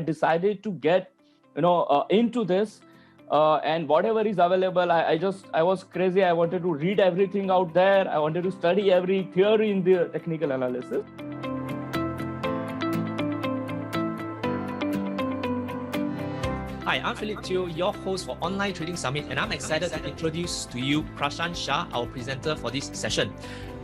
decided to get, into this. And whatever is available, I was crazy. I wanted to read everything out there. I wanted to study every theory in the technical analysis. Hi, I'm Philip Teo, your host for Online Trading Summit, and I'm excited to introduce to you Prashant Shah, our presenter for this session.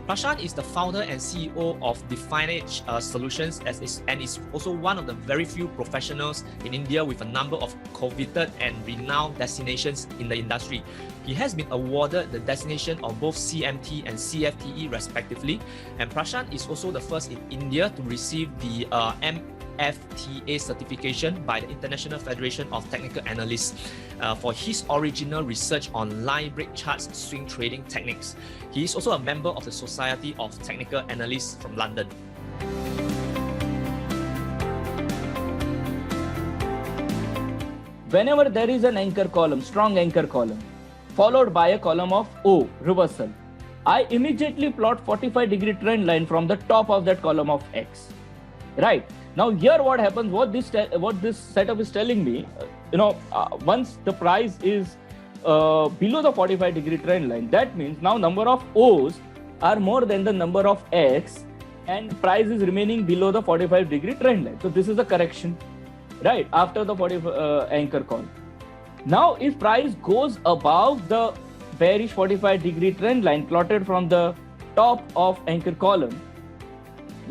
Prashant is the founder and CEO of Defineage Solutions and is also one of the very few professionals in India with a number of coveted and renowned designations in the industry. He has been awarded the designation of both CMT and CFTE respectively, and Prashant is also the first in India to receive the FTA certification by the International Federation of Technical Analysts for his original research on line break charts swing trading techniques. He is also a member of the Society of Technical Analysts from London. Whenever there is an anchor column, strong anchor column, followed by a column of O, reversal, I immediately plot 45-degree trend line from the top of that column of X. Right? Now here what happens, what this setup is telling me, once the price is below the 45-degree trend line, that means now number of O's are more than the number of X and price is remaining below the 45-degree trend line. So this is a correction, right, after the anchor call. Now if price goes above the bearish 45-degree trend line plotted from the top of anchor column,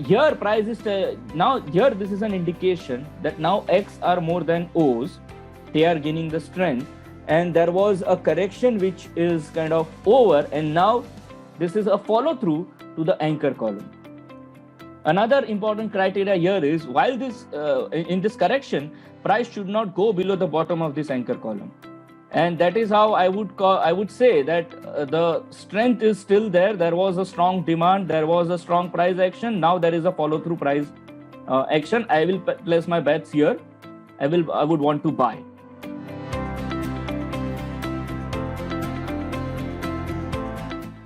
here price is here this is an indication that now X are more than O's, they are gaining the strength, and there was a correction which is kind of over, and now this is a follow through to the anchor column. Another important criteria here is, while this in this correction, price should not go below the bottom of this anchor column. And that is how I would say that the strength is still there. There was a strong demand, there was a strong price action. Now there is a follow through price action. I will place my bets here. I would want to buy.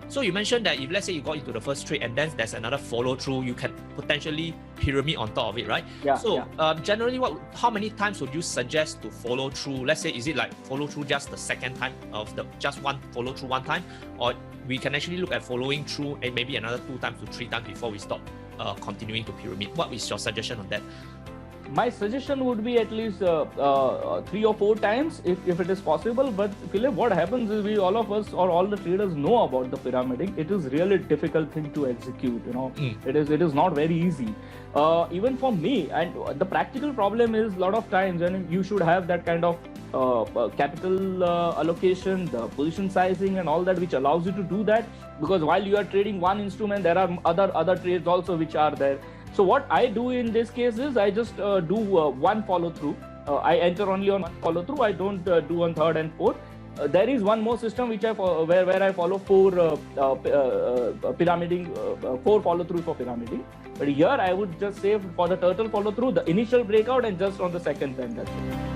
So you mentioned that if let's say you got into the first trade and then there's another follow through, you can potentially pyramid on top of it, right? Yeah. So generally, how many times would you suggest to follow through? Let's say, is it like follow through just the second time of just one follow through one time, or we can actually look at following through and maybe another 2 times to 3 times before we stop continuing to pyramid? What is your suggestion on that? My suggestion would be at least 3 or 4 times if it is possible. But Philip, what happens is all of us or all the traders know about the pyramiding. It is really difficult thing to execute. It is not very easy. Even for me, and the practical problem is a lot of times, and you should have that kind of capital allocation, the position sizing, and all that, which allows you to do that. Because while you are trading one instrument, there are other trades also which are there. So what I do in this case is I just do one follow through. I enter only on one follow through. I don't do on third and fourth. There is one more system which where I follow 4 pyramiding, 4 follow through for pyramiding. But here I would just say for the turtle follow through, the initial breakout and just on the second time. That's it.